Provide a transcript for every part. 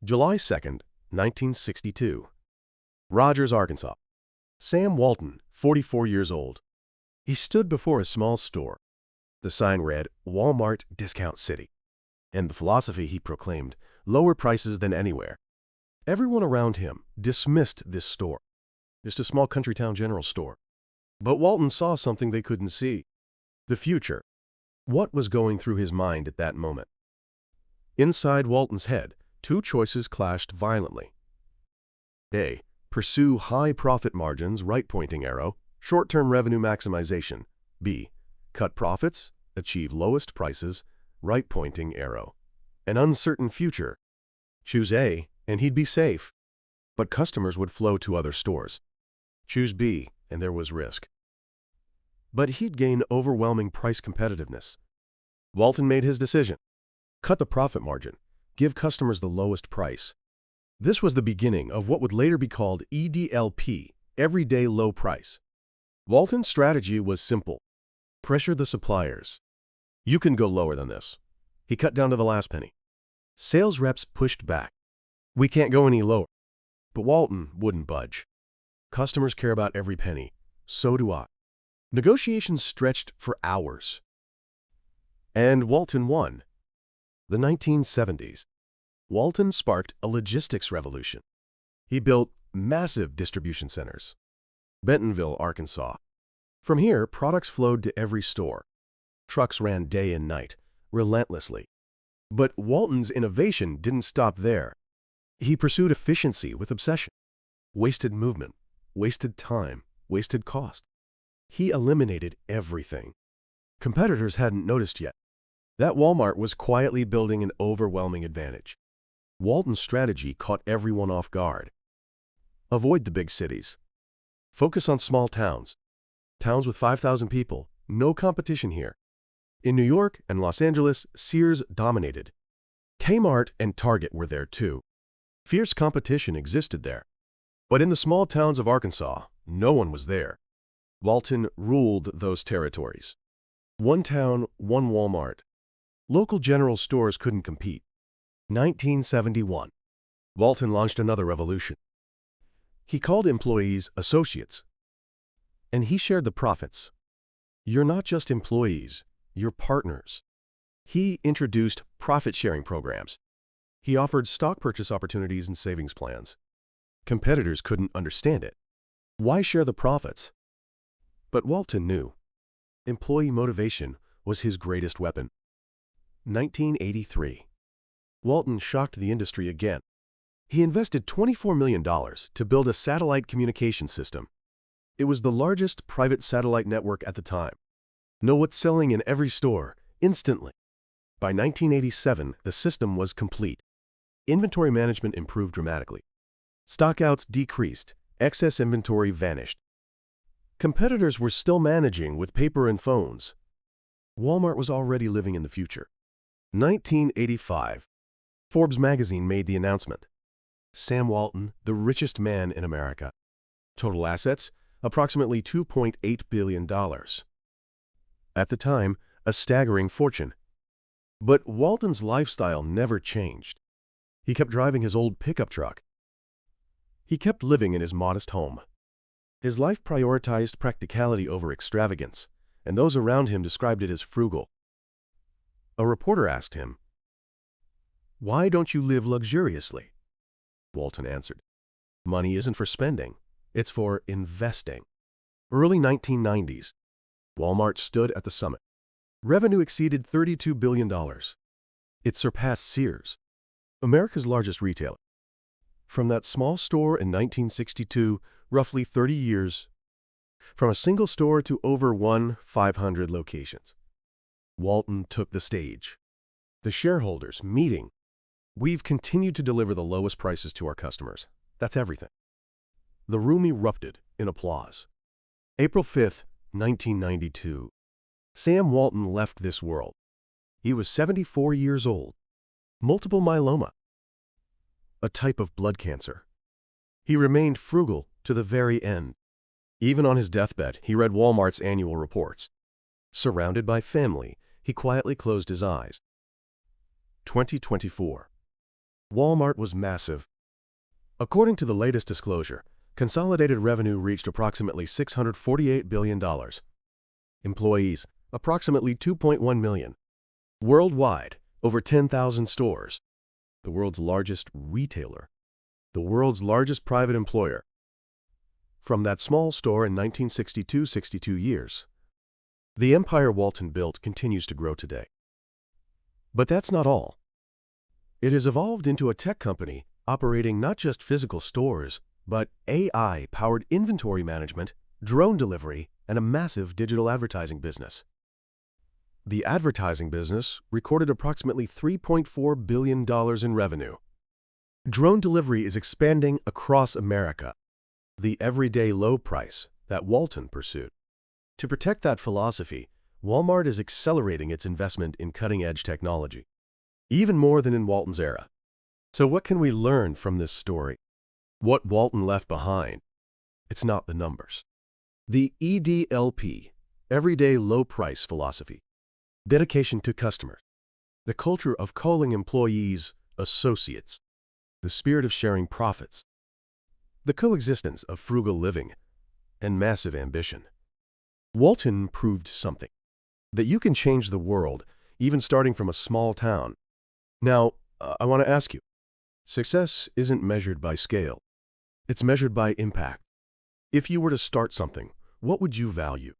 July 2nd, 1962. Rogers, Arkansas. Sam Walton, 44 years old. He stood before a small store. The sign read, Walmart Discount City. And the philosophy he proclaimed, lower prices than anywhere. Everyone around him dismissed this store. Just a small country town general store. But Walton saw something they couldn't see. The future. What was going through his mind at that moment? Inside Walton's head, two choices clashed violently. A. Pursue high profit margins, right-pointing arrow, short-term revenue maximization. B. Cut profits, achieve lowest prices, right-pointing arrow. An uncertain future. Choose A, and he'd be safe. But customers would flow to other stores. Choose B, and there was risk. But he'd gain overwhelming price competitiveness. Walton made his decision. Cut the profit margin. Give customers the lowest price. This was the beginning of what would later be called EDLP, Everyday Low Price. Walton's strategy was simple. Pressure the suppliers. You can go lower than this. He cut down to the last penny. Sales reps pushed back. We can't go any lower. But Walton wouldn't budge. Customers care about every penny. So do I. Negotiations stretched for hours. And Walton won. The 1970s. Walton sparked a logistics revolution. He built massive distribution centers. Bentonville, Arkansas. From here, products flowed to every store. Trucks ran day and night, relentlessly. But Walton's innovation didn't stop there. He pursued efficiency with obsession. Wasted movement, wasted time, wasted cost. He eliminated everything. Competitors hadn't noticed yet. That Walmart was quietly building an overwhelming advantage. Walton's strategy caught everyone off guard. Avoid the big cities. Focus on small towns. Towns with 5,000 people, no competition here. In New York and Los Angeles, Sears dominated. Kmart and Target were there too. Fierce competition existed there. But in the small towns of Arkansas, no one was there. Walton ruled those territories. One town, one Walmart. Local general stores couldn't compete. 1971. Walton launched another revolution. He called employees associates. And he shared the profits. You're not just employees, you're partners. He introduced profit-sharing programs. He offered stock purchase opportunities and savings plans. Competitors couldn't understand it. Why share the profits? But Walton knew. Employee motivation was his greatest weapon. 1983. Walton shocked the industry again. He invested $24 million to build a satellite communication system. It was the largest private satellite network at the time. Know what's selling in every store, instantly. By 1987, the system was complete. Inventory management improved dramatically. Stockouts decreased, excess inventory vanished. Competitors were still managing with paper and phones. Walmart was already living in the future. 1985. Forbes magazine made the announcement. Sam Walton, the richest man in America. Total assets, approximately $2.8 billion. At the time, a staggering fortune. But Walton's lifestyle never changed. He kept driving his old pickup truck. He kept living in his modest home. His life prioritized practicality over extravagance, and those around him described it as frugal. A reporter asked him, "Why don't you live luxuriously?" Walton answered, "Money isn't for spending, it's for investing." Early 1990s. Walmart stood at the summit. Revenue exceeded $32 billion. It surpassed Sears, America's largest retailer. From that small store in 1962, roughly 30 years, from a single store to over 500 locations. Walton took the stage. The shareholders meeting. We've continued to deliver the lowest prices to our customers. That's everything. The room erupted in applause. April 5th, 1992. Sam Walton left this world. He was 74 years old. Multiple myeloma, a type of blood cancer. He remained frugal to the very end. Even on his deathbed, he read Walmart's annual reports. Surrounded by family, he quietly closed his eyes. 2024. Walmart was massive. According to the latest disclosure, consolidated revenue reached approximately $648 billion. Employees, approximately 2.1 million. Worldwide, over 10,000 stores. The world's largest retailer. The world's largest private employer. From that small store in 1962 years, the empire Walton built continues to grow today. But that's not all. It has evolved into a tech company operating not just physical stores, but AI-powered inventory management, drone delivery, and a massive digital advertising business. The advertising business recorded approximately $3.4 billion in revenue. Drone delivery is expanding across America, the everyday low price that Walton pursued. To protect that philosophy, Walmart is accelerating its investment in cutting-edge technology, even more than in Walton's era. So what can we learn from this story? What Walton left behind? It's not the numbers. The EDLP, everyday low price philosophy, dedication to customers, the culture of calling employees associates, the spirit of sharing profits, the coexistence of frugal living and massive ambition. Walton proved something, that you can change the world, even starting from a small town. Now, I want to ask you, success isn't measured by scale. It's measured by impact. If you were to start something, what would you value?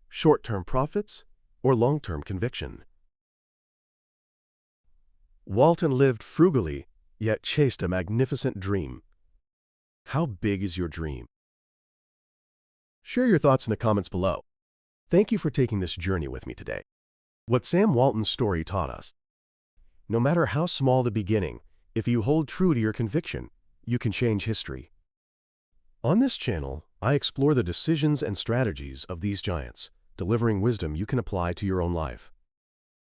Short-term profits or long-term conviction? Walton lived frugally, yet chased a magnificent dream. How big is your dream? Share your thoughts in the comments below. Thank you for taking this journey with me today. What Sam Walton's story taught us: no matter how small the beginning, if you hold true to your conviction, you can change history. On this channel, I explore the decisions and strategies of these giants, delivering wisdom you can apply to your own life.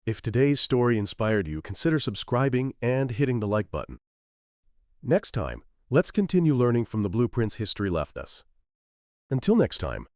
If today's story inspired you, consider subscribing and hitting the like button. Next time, let's continue learning from the blueprints history left us. Until next time,